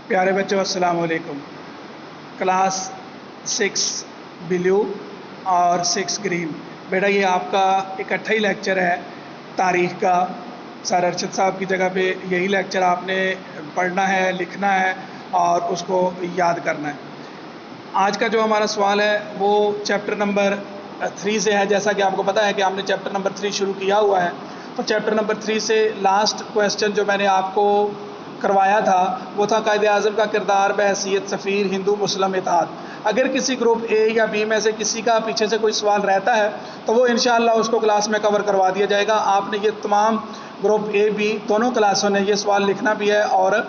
प्यारे बच्चों अस्सलाम वालेकुम। क्लास 6 ब्लू और 6 ग्रीन। बेटा ये आपका इकट्ठा ही लेक्चर है तारीख़ का। सर अरशद साहब की जगह पे यही लेक्चर आपने पढ़ना है, लिखना है और उसको याद करना है। आज का जो हमारा सवाल है वो चैप्टर नंबर 3 से है। जैसा कि आपको पता है कि हमने चैप्टर नंबर 3 शुरू किया हुआ है, तो चैप्टर नंबर 3 से लास्ट क्वेश्चन जो मैंने आपको करवाया था वो था कायद-ए-आज़म का किरदार बहैसियत सफ़ीर हिंदू मुस्लिम इत्तेहाद। अगर किसी ग्रुप ए या बी में से किसी का पीछे से कोई सवाल रहता है तो वो इंशाअल्लाह उसको क्लास में कवर करवा दिया जाएगा। आपने ये तमाम ग्रुप ए बी दोनों क्लासों ने ये सवाल लिखना भी है और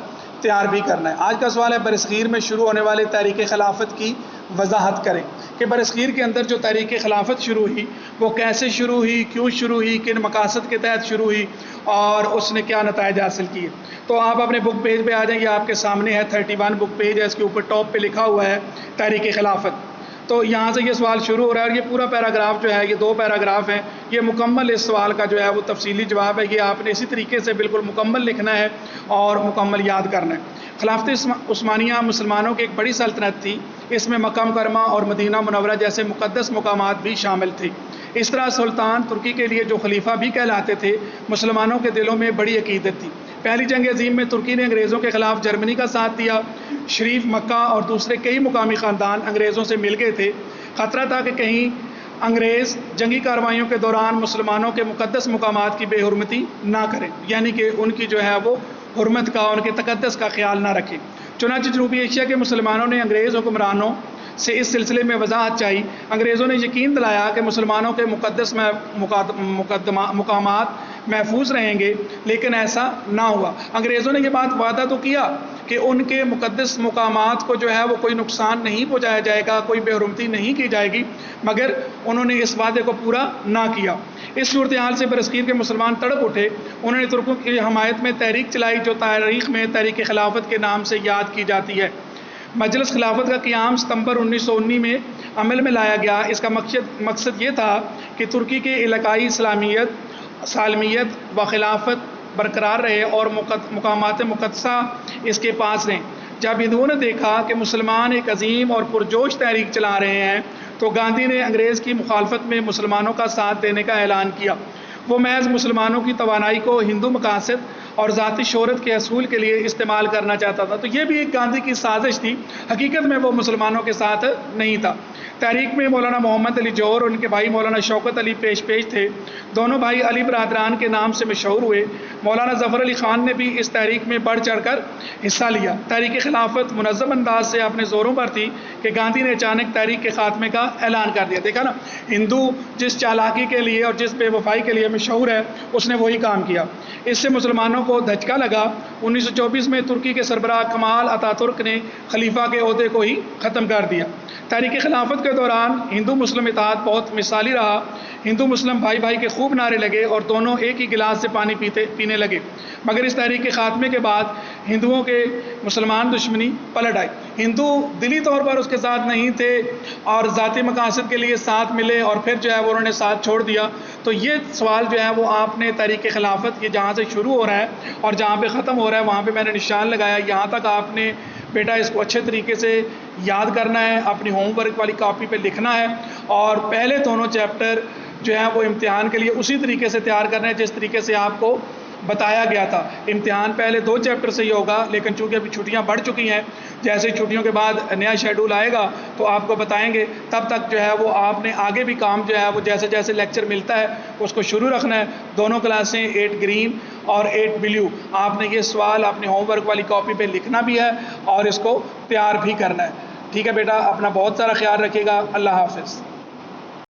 तैयार भी करना है। आज का सवाल है बरसग़ीर में शुरू होने वाले तहरीक खिलाफत की वजाहत करें कि बरसग़ीर के अंदर जो तहरीक खिलाफत शुरू हुई वो कैसे शुरू हुई, क्यों शुरू हुई, किन मकासद के तहत शुरू हुई और उसने क्या नताइज हासिल किए। तो आप अपने बुक पेज पे आ जाएंगे, आपके सामने है 31 बुक पेज है, इसके ऊपर टॉप पे लिखा हुआ है तहरीक खिलाफत। तो यहाँ से ये सवाल शुरू हो रहा है और ये पूरा पैराग्राफ जो है, ये 2 पैराग्राफ हैं, ये मुकम्मल इस सवाल का जो है वो तफसीली जवाब है। ये आपने इसी तरीके से बिल्कुल मुकम्मल लिखना है और मुकम्मल याद करना है। खिलाफत उस्मानिया मुसलमानों की एक बड़ी सल्तनत थी। इसमें मक्का मुकर्रमा और मदीना मुनव्वरा जैसे मुक़द्दस मकामात भी शामिल थे। इस तरह सुल्तान तुर्की के लिए जो खलीफा भी कहलाते थे, मुसलमानों के दिलों में बड़ी अकीदत थी। पहली जंग अजीम में तुर्की ने अंग्रेज़ों के ख़िलाफ़ जर्मनी का साथ दिया। शरीफ मक्का और दूसरे कई मुकामी ख़ानदान अंग्रेज़ों से मिल गए थे। ख़तरा था कि कहीं अंग्रेज़ जंगी कार्रवाइयों के दौरान मुसलमानों के मुक़द्दस मकामात की बेहुरमती ना करें, यानी कि उनकी जो है वो हुर्मत का, उनके तक़द्दुस का ख्याल ना रखें। चुनांचे जनूबी एशिया के मुसलमानों ने अंग्रेज़ हुक्मरानों से इस सिलसिले में वजाहत चाही। अंग्रेज़ों ने यकीन दिलाया कि मुसलमानों के मुक़द्दस मुकामात महफूज रहेंगे, लेकिन ऐसा ना हुआ। अंग्रेज़ों ने ये बात वादा तो किया कि उनके मुक़द्दस मुकामात को जो है वो कोई नुकसान नहीं पहुँचाया जाएगा, कोई बेहुरमती नहीं की जाएगी, मगर उन्होंने इस वादे को पूरा ना किया। इस सूरत हाल से बरसग़ीर के मुसलमान तड़प उठे। उन्होंने तुर्कों की हमायत में तहरीक चलाई जो तारीख़ में तहरीक खिलाफत के नाम से याद की जाती है। मजलिस खिलाफत का क़याम सितंबर 1919 में अमल में लाया गया। इसका मकसद ये था कि तुर्की के इलाकाई इस्लामियत, सालमियत व खिलाफत बरकरार रहे और मुकामात मुक़द्दसा इसके पास रहें। जब हिंदुओं ने देखा कि मुसलमान एक अजीम और पुरजोश तहरीक चला रहे हैं तो गांधी ने अंग्रेज़ की मुखालफत में मुसलमानों का साथ देने का ऐलान किया। वो महज मुसलमानों की तवानाई को हिंदू मकासद और ज़ाती शोहरत के असूल के लिए इस्तेमाल करना चाहता था। तो ये भी एक गांधी की साजिश थी, हकीकत में वो मुसलमानों के साथ नहीं था। तहरीक में मौलाना मोहम्मद अली जौहर और उनके भाई मौलाना शौकत अली पेश थे। दोनों भाई अली बरादरान के नाम से मशहूर हुए। मौलाना ज़फ़र अली ख़ान ने भी इस तहरीक में बढ़ चढ़ कर हिस्सा लिया। तहरीक खिलाफत मुनज़्ज़म अंदाज से अपने ज़ोरों पर थी कि गांधी ने अचानक तहरीक के ख़ात्मे का ऐलान कर दिया। देखा ना, हिंदू जिस चालाकी के लिए और जिस बेवफाई के लिए मशहूर है उसने वही काम किया। इससे मुसलमानों को धचका लगा। 1924 में तुर्की के सरबराह कमाल अतातुर्क ने खलीफा के ओहदे को ही ख़त्म कर दिया। तहरीक खिलाफत के दौरान हिंदू मुस्लिम इत्तेहाद बहुत मिसाली रहा। हिंदू मुस्लिम भाई भाई के खूब नारे लगे और दोनों एक ही गिलास से पानी पीने लगे। मगर इस तहरीक के ख़ात्मे के बाद हिंदुओं के मुसलमान दुश्मनी पलट आई। हिंदू दिली तौर पर उसके साथ नहीं थे और ज़ाती मकासद के लिए साथ मिले और फिर जो है वो उन्होंने साथ छोड़ दिया। तो ये सवाल जो है वो आपने तहरीक खिलाफत ये जहाँ से शुरू हो रहा है और जहाँ पे ख़त्म हो रहा है वहाँ पे मैंने निशान लगाया। यहाँ तक आपने बेटा इसको अच्छे तरीके से याद करना है, अपनी होमवर्क वाली कॉपी पे लिखना है और पहले दोनों चैप्टर जो है वो इम्तिहान के लिए उसी तरीके से तैयार करना है जिस तरीके से आपको बताया गया था। इम्तिहान पहले 2 चैप्टर से ही होगा, लेकिन चूँकि अभी छुट्टियां बढ़ चुकी हैं, जैसे छुट्टियों के बाद नया शेड्यूल आएगा तो आपको बताएंगे। तब तक जो है वो आपने आगे भी काम जो है वो जैसे जैसे लेक्चर मिलता है उसको शुरू रखना है। दोनों क्लासें 8 ग्रीन और 8 ब्लू, आपने ये सवाल अपनी होमवर्क वाली कॉपी पर लिखना भी है और इसको तैयार भी करना है। ठीक है बेटा, अपना बहुत सारा ख्याल रखिएगा। अल्लाह हाफ़िज़।